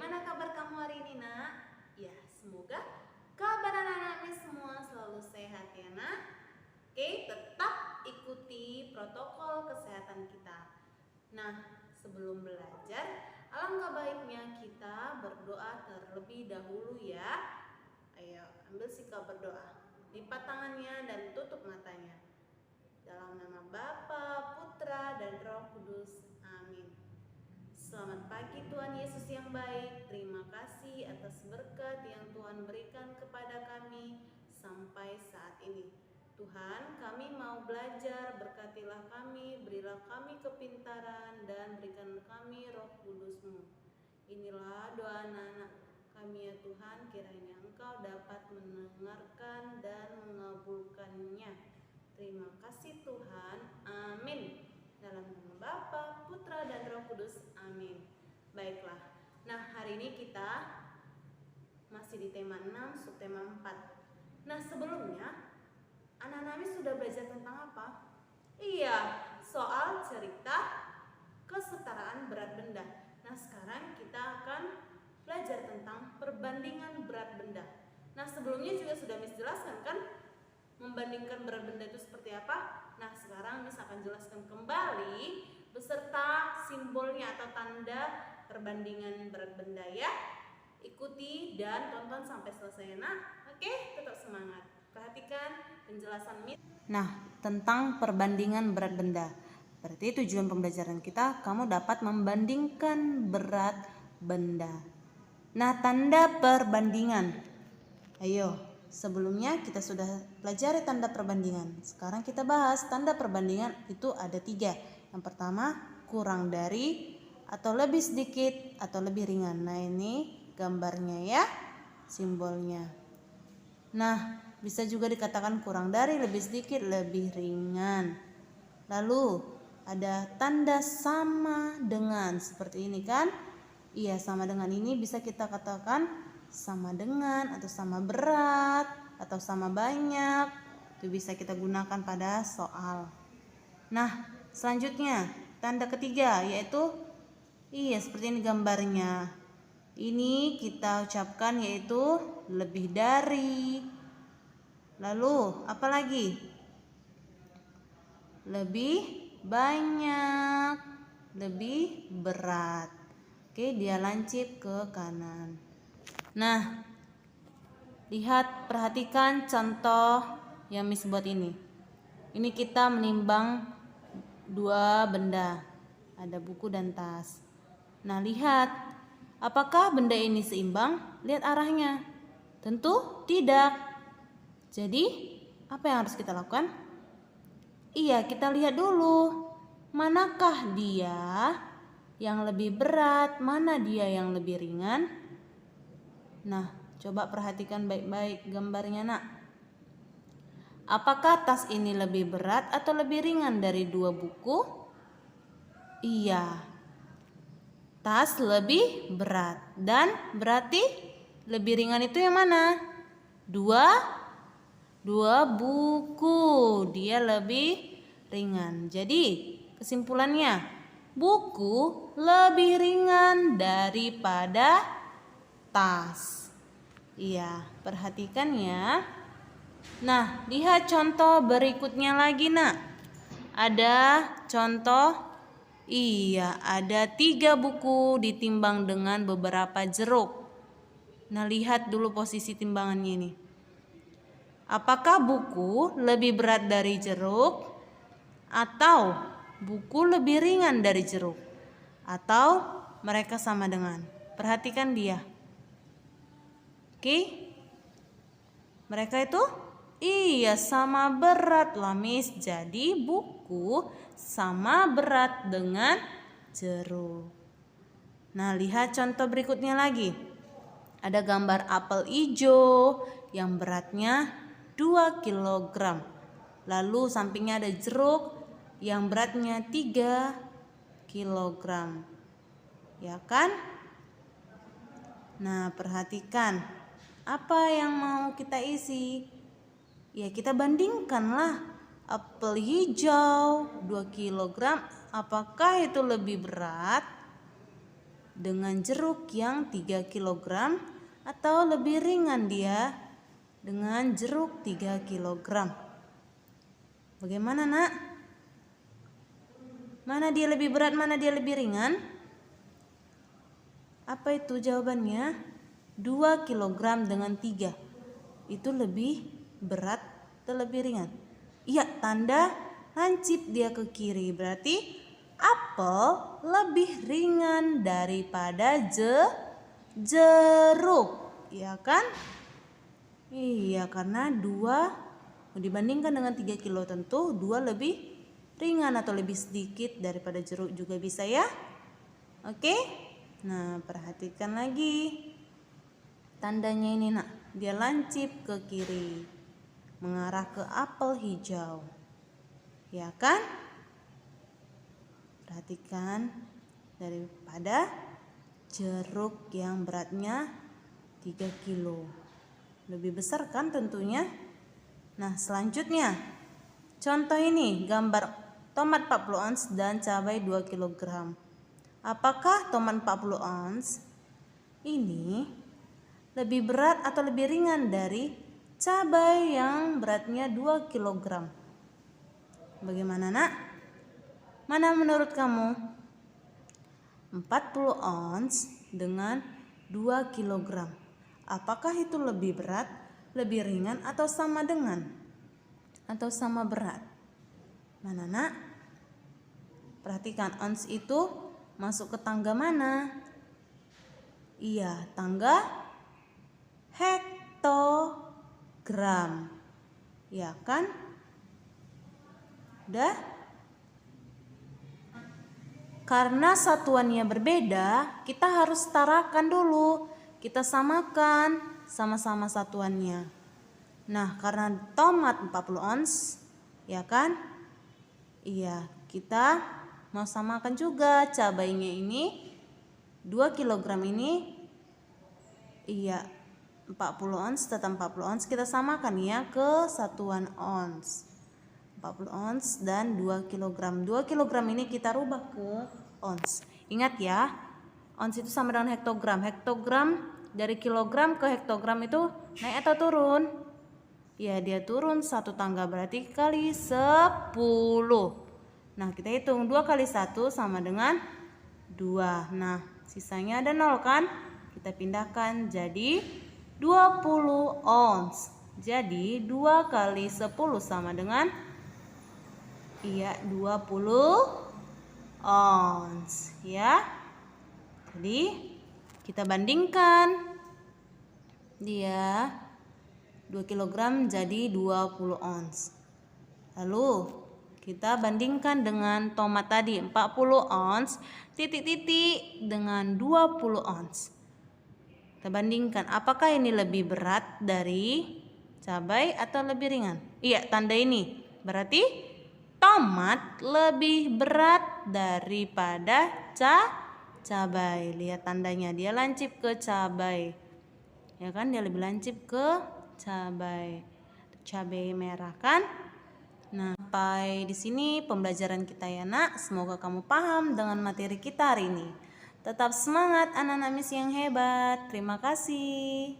Bagaimana kabar kamu hari ini, Nak? Ya, semoga kabar anak-anak semua selalu sehat ya, Nak. Oke, tetap ikuti protokol kesehatan kita. Nah, sebelum belajar, alangkah baiknya kita berdoa terlebih dahulu ya. Ayo, ambil sikap berdoa. Lipat tangannya dan tutup matanya. Dalam nama Bapa, Putra, dan Roh Kudus. Amin. Selamat pagi Tuhan Yesus yang baik. Terima kasih atas berkat yang Tuhan berikan kepada kami sampai saat ini. Tuhan, kami mau belajar, berkatilah kami, berilah kami kepintaran, dan berikan kami Roh Kudus-Mu. Inilah doa anak-anak kami ya Tuhan, kiranya Engkau dapat mendengarkan dan mengabulkannya. Terima kasih Tuhan. Amin. Dalam nama Bapa, Putra, dan Roh Kudus. Amin. Baiklah. Nah, hari ini kita masih di tema 6, subtema 4. Nah, sebelumnya anak-anak sudah belajar tentang apa? Iya, soal cerita kesetaraan berat benda. Nah, sekarang kita akan belajar tentang perbandingan berat benda. Nah, sebelumnya juga sudah Miss jelaskan kan membandingkan berat benda itu seperti apa? Nah, sekarang Miss akan jelaskan kembali beserta simbolnya atau tanda perbandingan berat benda ya. Ikuti dan tonton sampai selesai, Nak. Oke, tetap semangat. Perhatikan penjelasan Miss. Nah, tentang perbandingan berat benda. Berarti tujuan pembelajaran kita, kamu dapat membandingkan berat benda. Nah, tanda perbandingan. Ayo, sebelumnya kita sudah pelajari tanda perbandingan. Sekarang kita bahas tanda perbandingan itu ada 3. Yang pertama, kurang dari atau lebih sedikit atau lebih ringan. Nah, ini gambarnya ya, simbolnya. Nah, bisa juga dikatakan kurang dari, lebih sedikit, lebih ringan. Lalu ada tanda sama dengan seperti ini kan? Iya, sama dengan ini bisa kita katakan sama dengan atau sama berat atau sama banyak. Itu bisa kita gunakan pada soal. Nah, selanjutnya tanda ketiga yaitu iya seperti ini gambarnya. Ini kita ucapkan yaitu lebih dari. Lalu apa lagi? Lebih banyak, lebih berat. Oke, dia lancip ke kanan. Nah, lihat, perhatikan contoh yang Miss buat ini. Ini kita menimbang 2 benda. Ada buku dan tas. Nah, lihat, apakah benda ini seimbang? Lihat arahnya. Tentu tidak. Jadi, apa yang harus kita lakukan? Iya, kita lihat dulu. Manakah dia yang lebih berat? Mana dia yang lebih ringan? Nah, coba perhatikan baik-baik gambarnya, Nak. Apakah tas ini lebih berat atau lebih ringan dari 2 buku? Iya, tas lebih berat. Dan berarti lebih ringan itu yang mana? 2 buku. Dia lebih ringan. Jadi kesimpulannya, buku lebih ringan daripada tas. Iya, perhatikan ya. Nah, lihat contoh berikutnya lagi, Nak. Ada contoh. Iya, ada 3 buku ditimbang dengan beberapa jeruk. Nah, lihat dulu posisi timbangannya ini. Apakah buku lebih berat dari jeruk? Atau buku lebih ringan dari jeruk? Atau mereka sama dengan? Perhatikan dia. Oke? Mereka itu? Iya, sama berat lah, Miss. Jadi buku sama berat dengan jeruk. Nah, lihat contoh berikutnya lagi. Ada gambar apel hijau yang beratnya 2 kg. Lalu sampingnya ada jeruk yang beratnya 3 kg. Ya kan? Nah, perhatikan. Apa yang mau kita isi? Ya, kita bandingkanlah. Apel hijau 2 kg, apakah itu lebih berat? dengan jeruk yang 3 kg atau lebih ringan dia dengan jeruk 3 kg? Bagaimana, Nak? Mana dia lebih berat, mana dia lebih ringan? Apa itu jawabannya? 2 kg dengan 3. Itu lebih berat atau lebih ringan? Iya, tanda lancip dia ke kiri. Berarti apel lebih ringan daripada jeruk. Iya kan? Iya, karena 2 dibandingkan dengan 3 kilo tentu 2 lebih ringan atau lebih sedikit daripada jeruk juga bisa ya. Oke? Nah, perhatikan lagi. Tandanya ini, Nak. Dia lancip ke kiri, mengarah ke apel hijau. Ya kan? Perhatikan daripada jeruk yang beratnya 3 kilo. Lebih besar kan tentunya? Nah, selanjutnya contoh ini gambar tomat 40 ons dan cabai 2 kg. Apakah tomat 40 ons ini lebih berat atau lebih ringan dari cabai yang beratnya 2 kg? Bagaimana, Nak? Mana menurut kamu? 40 ons dengan 2 kg. Apakah itu lebih berat, lebih ringan, atau sama dengan? Atau sama berat? Mana, Nak? Perhatikan, ons itu masuk ke tangga mana? Iya, tangga hektogram. Ya kan? Udah? Karena satuannya berbeda, kita harus setarakan dulu. Kita samakan sama-sama satuannya. Nah, karena tomat 40 ons, ya kan? Iya, kita mau samakan juga cabainya ini 2 kg ini. Iya, 40 ons tetap 40 ons, kita samakan ya ke satuan ons. 40 ons dan 2 kg. 2 kg ini kita rubah ke ons. Ingat ya, ons itu sama dengan hektogram. Hektogram dari kilogram ke hektogram itu naik atau turun? Ya, dia turun 1 tangga, berarti kali 10. Nah, kita hitung 2 kali 1 sama dengan 2. Nah, sisanya ada 0 kan? Kita pindahkan jadi 20 ons. Jadi 2 kali 10 sama dengan 20 ons ya. Jadi kita bandingkan dia 2 kg jadi 20 ons. Lalu kita bandingkan dengan tomat tadi 40 ons titik-titik dengan 20 ons. Kita bandingkan apakah ini lebih berat dari cabai atau lebih ringan? Iya, tanda ini berarti tomat lebih berat daripada cabai. Lihat tandanya, dia lancip ke cabai. Ya kan, dia lebih lancip ke cabai. Cabai merah kan? Nah, sampai di sini pembelajaran kita ya, Nak. Semoga kamu paham dengan materi kita hari ini. Tetap semangat anak-anak Miss yang hebat. Terima kasih.